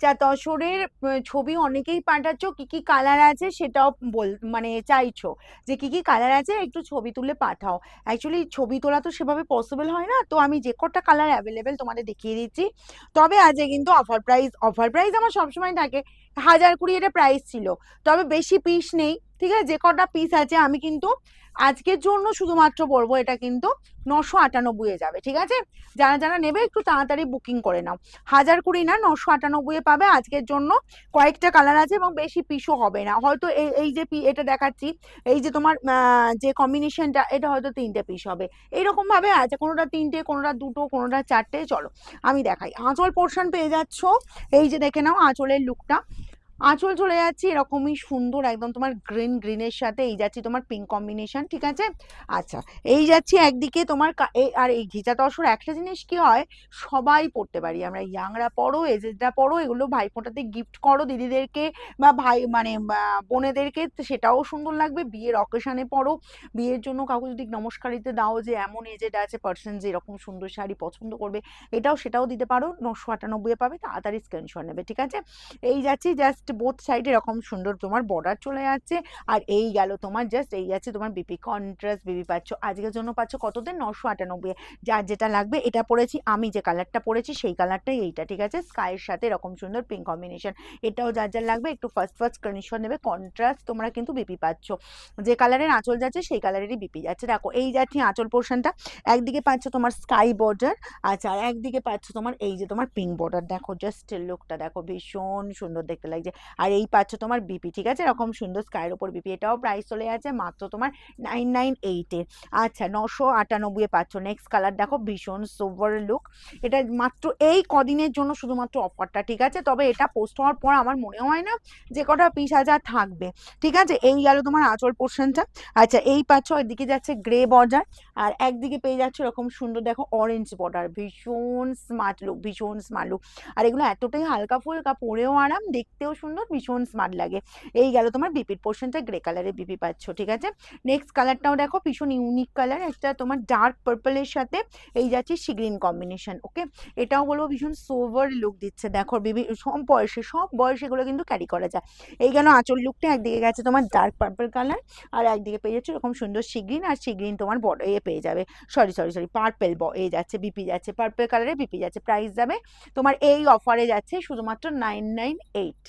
যা তসরের ছবি অনেকেই পাঠাচ্ছ, কি কি কালার আছে সেটাও মানে চাইছো যে কি কি কালার আছে একটু ছবি তুলে পাঠাও। অ্যাকচুয়ালি ছবি তোলা তো সেভাবে পসিবল হয় না, তো আমি যে কটা কালার অ্যাভেলেবেল তোমাদের দেখিয়ে দিচ্ছি। তবে আজকে কিন্তু অফার প্রাইস আমার সবসময় থাকে, 1020 এটা প্রাইস ছিল, তবে বেশি পিস নেই। ঠিক আছে, যে কটা পিস আছে আমি কিন্তু আজকের জন্য শুধুমাত্র বলবো এটা কিন্তু 998 এ যাবে। ঠিক আছে, যারা যারা নেবে একটু তাড়াতাড়ি বুকিং করে নাও। 1020 না, 998 পাবে আজকের জন্য। কয়েকটা কালার আছে এবং বেশি পিসও হবে না, হয়তো এই এই যে এটা দেখাচ্ছি, এই যে তোমার যে কম্বিনেশনটা, এটা হয়তো 3টে পিস হবে, এইরকম ভাবে আছে, কোনোটা 3টে, কোনোটা 2টো, কোনোটা 4টে। চলো আমি দেখাই। আঁচল পোর্শন পেয়ে যাচ্ছ, এই যে দেখে নাও আঁচলের লুকটা। আঁচল চলে যাচ্ছে এরকমই সুন্দর একদম তোমার গ্রিনের সাথে, এই যাচ্ছি তোমার পিঙ্ক কম্বিনেশন। ঠিক আছে, আচ্ছা এই যাচ্ছি একদিকে তোমার আর এই ঘিচা তসর একটা জিনিস কি হয়, সবাই পড়তে পারি আমরা, ইয়াংরা পড়ো, এজেডরা পড়ো, এগুলো ভাইফোঁটাতে গিফট করো দিদিদেরকে বা ভাই মানে বোনেদেরকে, সেটাও সুন্দর লাগবে। বিয়ের অকেশনে পড়ো, বিয়ের জন্য কাউকে যদি নমস্কারিতে দাও যে এমন এজেড আছে পার্সন যে এরকম সুন্দর শাড়ি পছন্দ করবে, সেটাও দিতে পারো। 998 পাবে, তাড়াতাড়ি স্ক্রিনশট নেবে। ঠিক আছে, এই যাচ্ছি জাস্ট বোথ সাইডে এরকম সুন্দর তোমার বর্ডার চলে যাচ্ছে। আর এই গেল তোমার জাস্ট এই যাচ্ছে তোমার বিপি, কন্ট্রাস্ট বিপি পাচ্ছ আজকের জন্য, পাচ্ছ কততে, 998। যার যেটা লাগবে, এটা পরেছি আমি, যে কালারটা পরেছি সেই কালারটাই এইটা। ঠিক আছে, স্কাইয়ের সাথে এরকম সুন্দর পিঙ্ক কম্বিনেশন, এটাও যার যার লাগবে একটু ফার্স্ট স্ক্রিনশট নেবে। কন্ট্রাস্ট তোমরা কিন্তু বিপি পাচ্ছ, যে কালারের আঁচল যাচ্ছে সেই কালারেরই বিপি যাচ্ছে। দেখো এই যাচ্ছি আঁচল পোর্শনটা, একদিকে পাচ্ছ তোমার স্কাই বর্ডার, আচ্ছা আর একদিকে পাচ্ছ তোমার এই যে তোমার পিঙ্ক বর্ডার। দেখো জাস্ট লুকটা দেখো, ভীষণ সুন্দর দেখতে লাগছে। আর এই পাচ্ছ তোমার বিপি। ঠিক আছে, এরকম সুন্দর স্কাইয়ের ওপর বিপি, এটাও প্রাইস চলে যাচ্ছে মাত্র তোমার 998 আচ্ছা 998 পাচ্ছ। নেক্সট কালার দেখো, ভীষণ সোভার লুক, এটা মাত্র এই কদিনের জন্য শুধুমাত্র অফারটা। ঠিক আছে, তবে এটা পোস্ট হওয়ার পর আমার মনে হয় না যে কটা পিস হাজার থাকবে। ঠিক আছে, এই গেল তোমার আঁচল পোর্শনটা। আচ্ছা এই পাচ্ছ, এদিকে যাচ্ছে গ্রে বর্ডার, আর একদিকে পেয়ে যাচ্ছে এরকম সুন্দর দেখো অরেঞ্জ বর্ডার, ভীষণ স্মার্ট লুক, ভীষণ স্মার্ট লুক। আর এগুলো এতটাই হালকা ফুলকা, পরেও আরাম, দেখতেও সুন্দর, ভীষণ স্মার্ট লাগে। এই গেল তোমার বিপির পোর্শনটা, গ্রে কালারের বিপি পাচ্ছ। ঠিক আছে, নেক্সট কালারটাও দেখো, ভীষণ ইউনিক কালার, একটা তোমার ডার্ক পার্পলের সাথে এই যাচ্ছে সি গ্রিন কম্বিনেশন। ওকে, এটাও বলবো ভীষণ সোভার লুক দিচ্ছে। দেখো সব বয়সে এগুলো কিন্তু ক্যারি করা যায়। এই গেল আঁচল লুকটা, একদিকে গেছে তোমার ডার্ক পার্পল কালার, আর একদিকে পেয়ে যাচ্ছে এরকম সুন্দর সি গ্রিন, আর সি গ্রিন তোমার বড় পেয়ে যাবে, সরি পার্পেল এই যাচ্ছে বিপি যাচ্ছে, পার্পেল কালারে বিপি যাচ্ছে। প্রাইস যাবে তোমার এই অফারে যাচ্ছে শুধুমাত্র 998।